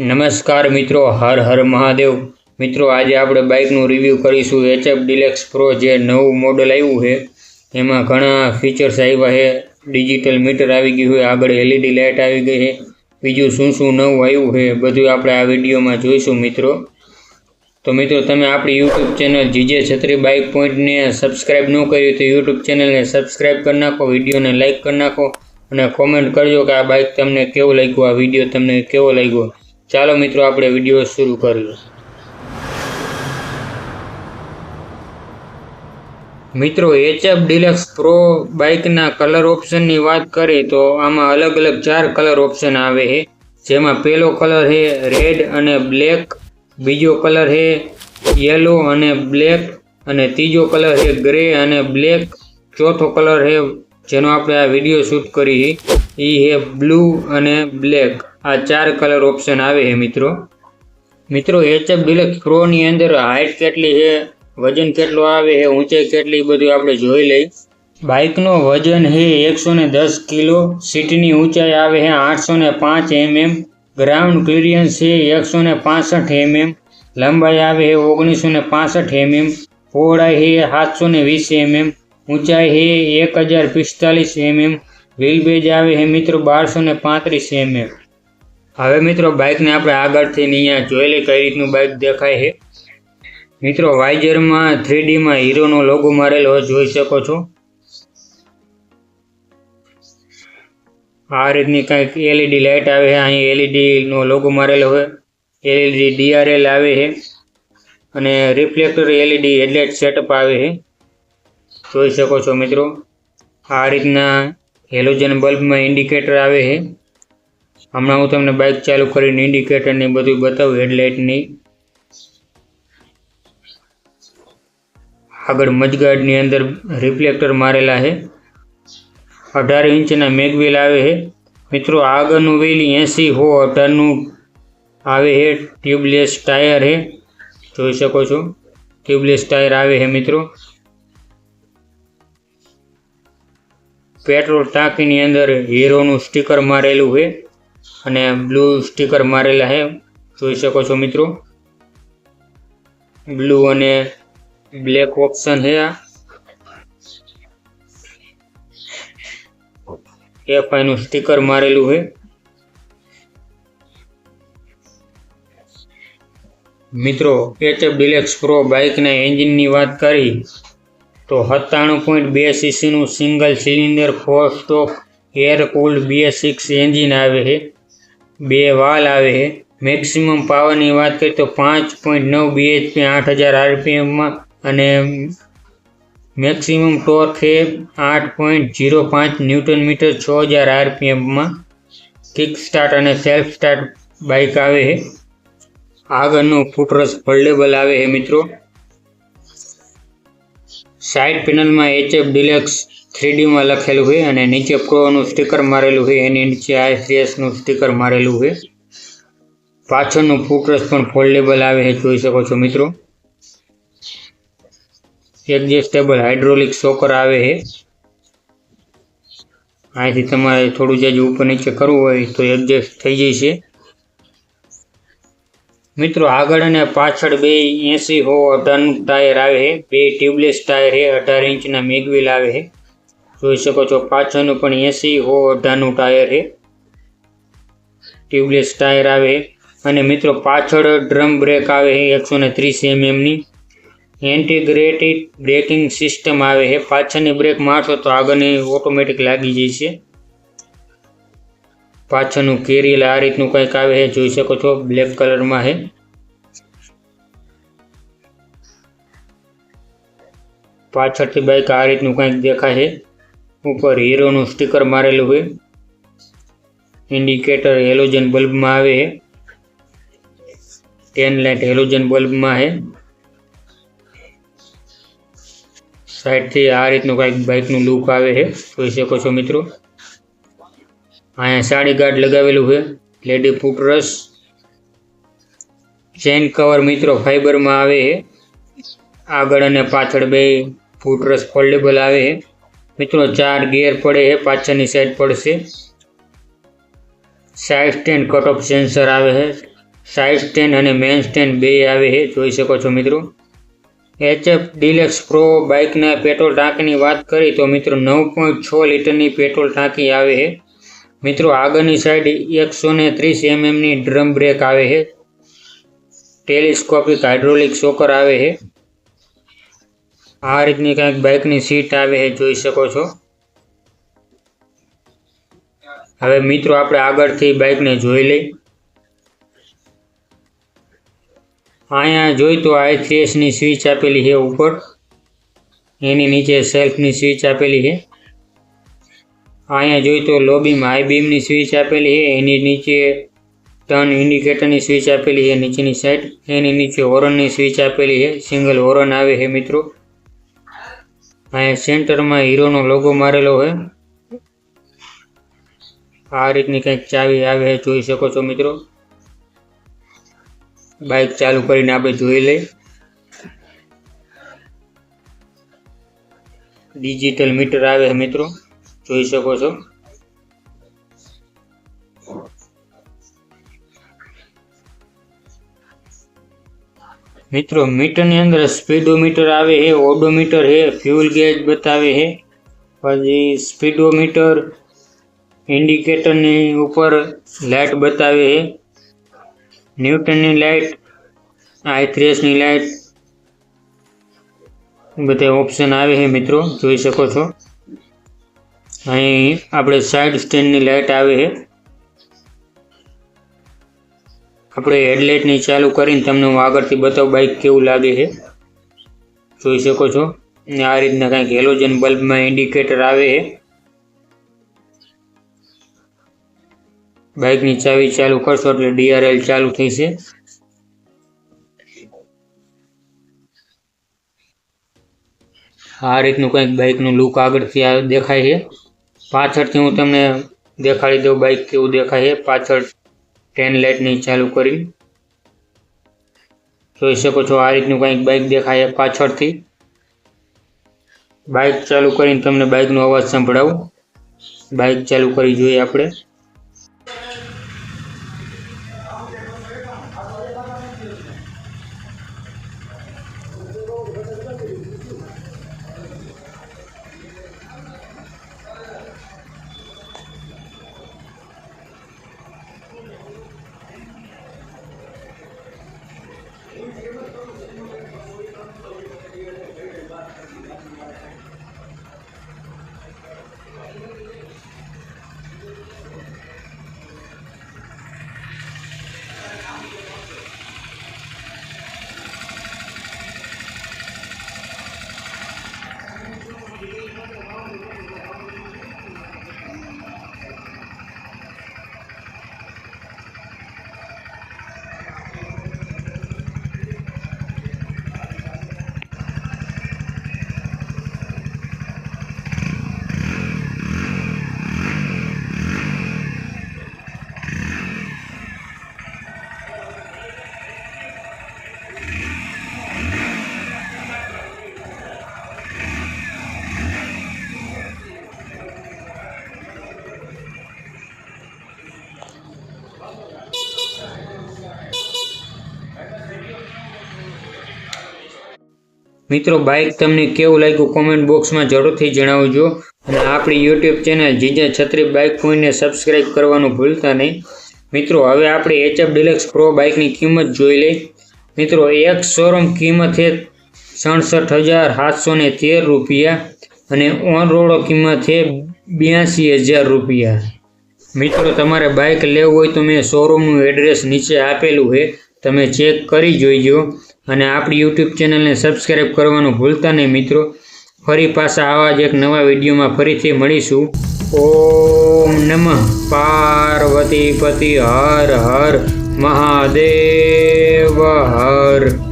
નમસ્કાર મિત્રો, હર હર મહાદેવ મિત્રો। આજે આપણે બાઇકનું રિવ્યૂ કરીશું HF ડિલેક્સ પ્રો જે નવું મોડલ આવ્યું છે। એમાં ઘણા ફીચર્સ આવ્યા છે। ડિજિટલ મીટર આવી ગયું છે, આગળ LED લાઇટ આવી ગઈ છે, બીજું શું શું નવું આવ્યું છે બધું આપણે આ વિડીયોમાં જોઈશું મિત્રો। તો મિત્રો, તમે આપણી યુટ્યુબ ચેનલ જીજે છત્રી બાઇક પોઈન્ટને સબસ્ક્રાઈબ ન કર્યું તો યુટ્યુબ ચેનલને સબસ્ક્રાઈબ કરી નાખો, વિડીયોને લાઇક કરી નાખો અને કોમેન્ટ કરજો કે આ બાઇક તમને કેવું લાગ્યું, આ વિડીયો તમને કેવો લાગ્યો। ચાલો મિત્રો, આપણે વિડીયો શરૂ કરીએ। મિત્રો, HF ડિલેક્સ પ્રો બાઇકના કલર ઓપ્શનની વાત કરીએ તો આમાં અલગ અલગ 4 કલર ઓપ્શન આવે છે। જેમાં પહેલો કલર છે રેડ અને બ્લેક, બીજો કલર છે યેલો અને બ્લેક, અને ત્રીજો કલર છે ગ્રે અને બ્લેક, ચોથો કલર છે જેનો આપણે આ વિડીયો શૂટ કરી એ છે બ્લુ અને બ્લેક। આ 4 કલર ઓપ્શન આવે છે મિત્રો HF ડિલેક્સ પ્રોની અંદર હાઇટ કેટલી છે, વજન કેટલો આવે છે, ઊંચાઈ કેટલી, બધું આપણે જોઈ લઈ। બાઇકનો વજન છે 110 કિલો, સીટની ઊંચાઈ આવે છે 805 mm, ગ્રાઉન્ડ ક્લિયરન્સ છે 165 mm, લંબાઈ આવે છે 1965 mm, પહોળાઈ છે 720 mm, ઊંચાઈ છે 1045 mm, વ્હીલ બેઝ આવે છે મિત્રો 1235 mm। હવે મિત્રો, બાઇકને આપણે આગળથી અહીંયા જોઈ લઈએ કઈ રીતનું બાઇક દેખાય છે। મિત્રો, વાઇઝરમાં 3Dમાં હીરોનો લોગો મારેલો હોય, જોઈ શકો છો। આ રીતની કંઈક LED લાઇટ આવે છે, અહીં LED નો લોગો મારેલો હોય, LED DRL આવે છે અને રિફ્લેક્ટર LED હેડલાઇટ સેટઅપ આવે છે, જોઈ શકો છો મિત્રો। આ રીતના હેલોજન બલ્બમાં ઇન્ડિકેટર આવે છે। હમણાં હું તમને બાઇક ચાલુ કરીને ઇન્ડિકેટરની બધું બતાવું હેડલાઇટની। આગળ મજગાર્ડની અંદર રિફ્લેક્ટર મારેલા છે। 18 ઇંચના મેગવ્હીલ આવે છે મિત્રો। આગળનું વ્હીલ 80/18નું આવે છે। ટ્યુબલેસ ટાયર છે, જોઈ શકો છો, ટ્યુબલેસ ટાયર આવે છે મિત્રો। પેટ્રોલ ટાંકીની અંદર હીરોનું સ્ટીકર મારેલું છે અને બ્લુ સ્ટીકર મારેલા છે, જોઈ શકો છો મિત્રો। બ્લુ અને બ્લેક ઓપ્શન છે। આ FI નું સ્ટીકર મારેલું છે મિત્રો। HF ડિલેક્સ પ્રો બાઇકના એન્જિનની વાત કરી તો 97.2 સીસીનું single cylinder 4 stroke air cooled BS6 engine આવે છે, 2 વાલ આવે છે। મેક્સિમમ પાવરની વાત કરીએ તો 5.9 bhp 8000 RPMમાં અને મેક્સિમમ ટોર્ક છે 8.05 ન્યૂટન મીટર 6000 RPMમાં। કિક સ્ટાર્ટ અને સેલ્ફ સ્ટાર્ટ બાઇક આવે છે। આગળનું ફૂટરસ ફોલ્ડેબલ આવે છે મિત્રો। સાઇડ પેનલમાં HF ડિલેક્સ 3Dમાં લખેલું છે અને નીચે પ્રોનું સ્ટીકર મારેલું છે, એની નીચે ICS નું સ્ટીકર મારેલું છે। પાછળનું ફૂટરસ પણ ફોલ્ડેબલ આવે છે, જોઈ શકો છો મિત્રો। એડજસ્ટેબલ હાઇડ્રોલિક શોકર આવે છે। અહીંથી તમારે થોડું જ ઉપર નીચે કરવું હોય તો એડજસ્ટ થઈ જશે મિત્રો। આગળ અને પાછળ બે 80/18નું ટાયર આવે છે, બે ટ્યુબલેસ ટાયર છે, 18 ઇંચના મેગવ્હીલ આવે છે, જોઈ શકો છો। પાછળનું પણ 80/18નું ટાયર છે, ટ્યુબલેસ ટાયર આવે અને મિત્રો પાછળ ડ્રમ બ્રેક આવે છે 130 mmની। ઇન્ટિગ્રેટેડ બ્રેકિંગ સિસ્ટમ આવે છે, પાછળની બ્રેક મારશો તો આગળની ઓટોમેટિક લાગી જશે। પાછળનું કેરિયર આ રીતનું કંઈક આવે છે, જોઈ શકો છો, બ્લેક કલરમાં છે। પાછળથી બાઇક આ રીતનું કંઈક દેખાય છે। ઉપર હીરોનું સ્ટીકર મારેલું છે। ઇન્ડિકેટર હેલોજન બલ્બમાં આવે છે, 10 લાઇટ હેલોજન બલ્બમાં છે। સાઈડથી આ રીતનું કંઈક બાઇકનું લુક આવે છે, જોઈ શકો છો મિત્રો। અહીંયા સાડી ગાર્ડ લગાવેલું છે, લેડી ફૂટરસ, ચેન કવર મિત્રો ફાઈબરમાં આવે છે। આગળ અને પાછળ બે ફૂટરસ ફોલ્ડેબલ આવે છે મિત્રો। 4 ગિયર પડે છે, પાછળની સાઈડ પડશે। Side stand cut off sensor આવે છે, સાઇડ સ્ટેન્ડ અને મેઇન સ્ટેન્ડ બે આવે છે, જોઈ શકો છો મિત્રો। HF ડિલક્સ પ્રો બાઇકના પેટ્રોલ ટાંકીની વાત કરી તો મિત્રો 9.6 લીટરની પેટ્રોલ ટાંકી આવે છે મિત્રો। આગળની સાઈડ 130 mmની ડ્રમ બ્રેક આવે છે, ટેલિસ્કોપિક હાઇડ્રોલિક શોકર આવે છે। આ રીતની કંઈક બાઇકની સીટ આવે છે, જોઈ શકો છો। હવે મિત્રો આપણે આગળથી બાઇકને જોઈ લઈ। અહીંયા જોઈ તો I3Sની સ્વિચ આપેલી છે ઉપર, એની નીચે સેલ્ફની સ્વિચ આપેલી છે। અહીંયા જોઈ તો લો બીમ હાઈ બીમની સ્વિચ આપેલી છે, એની નીચે ટર્ન ઇન્ડિકેટરની સ્વિચ આપેલી છે નીચેની સાઈડ, એની નીચે હોર્નની સ્વિચ આપેલી છે, સિંગલ હોર્ન આવે છે મિત્રો। અહીંયા સેન્ટરમાં હીરોનો લોગો મારેલો છે। આ રીતની કંઈક ચાવી આવે છે, જોઈ શકો છો મિત્રો। બાઇક ચાલુ કરીને આપણે જોઈ લઈ। ડિજિટલ મીટર આવે છે મિત્રો, જોઈ શકો છો। મિત્રો મીટરની અંદર સ્પીડોમીટર આવે છે, ઓડોમીટર છે, ફ્યુલ ગેજ બતાવે છે, પછી સ્પીડોમીટર, ઇન્ડિકેટરની ઉપર લાઇટ બતાવે છે, ન્યૂટનની લાઇટ, I3Sની લાઇટ, બધા ઓપ્શન આવે છે મિત્રો, જોઈ શકો છો। અહીં આપણે સાઇડ સ્ટેન્ડની લાઇટ આવે છે। આપણે હેડલાઇટની ચાલુ કરીને તમને હું આગળથી બતાવું બાઇક કેવું લાગે છે, જોઈ શકો છો। આ રીતના કંઈક હેલોજન બલ્બમાં ઇન્ડિકેટર આવે છે। બાઇકની ચાવી ચાલુ કરશો એટલે DRL ચાલુ થશે। આ રીતનું કંઈક બાઇકનું લુક આગળથી દેખાય છે। પાછળથી હું તમને દેખાડી દઉં બાઇક કેવું દેખાય છે। પાછળ ટેન લાઇટની ચાલુ કરી જોઈ શકો છો। આ રીતનું કંઈક બાઇક દેખાય છે પાછળથી। બાઇક ચાલુ કરીને તમને બાઇકનો અવાજ સંભળાવું। બાઇક ચાલુ કરી જોઈએ આપણે। મિત્રો બાઇક તમને કેવું લાગ્યું કોમેન્ટ બોક્સમાં જરૂરથી જણાવજો। અને આપણી યુટ્યુબ ચેનલ જીજે છત્રી બાઇક પોઈન્ટને સબસ્ક્રાઈબ કરવાનું ભૂલતા નહીં। મિત્રો હવે આપણે HF ડિલક્સ પ્રો બાઇકની કિંમત જોઈ લઈ। મિત્રો એક શોરૂમ કિંમત છે 67,713 રૂપિયા અને ઓન રોડ કિંમત છે 82,000 રૂપિયા। મિત્રો તમારે બાઇક લેવું હોય તો મેં શોરૂમનું એડ્રેસ નીચે આપેલું છે, તમે ચેક કરી જોઈજો। અને આપણી યુટ્યુબ ચેનલને સબસ્ક્રાઈબ કરવાનું ભૂલતા નહીં મિત્રો। ફરી પાછા આવા જ એક નવા વિડીયોમાં ફરીથી મળીશું। ઓમ નમઃ પાર્વતી પતિ હર હર મહાદેવ હર।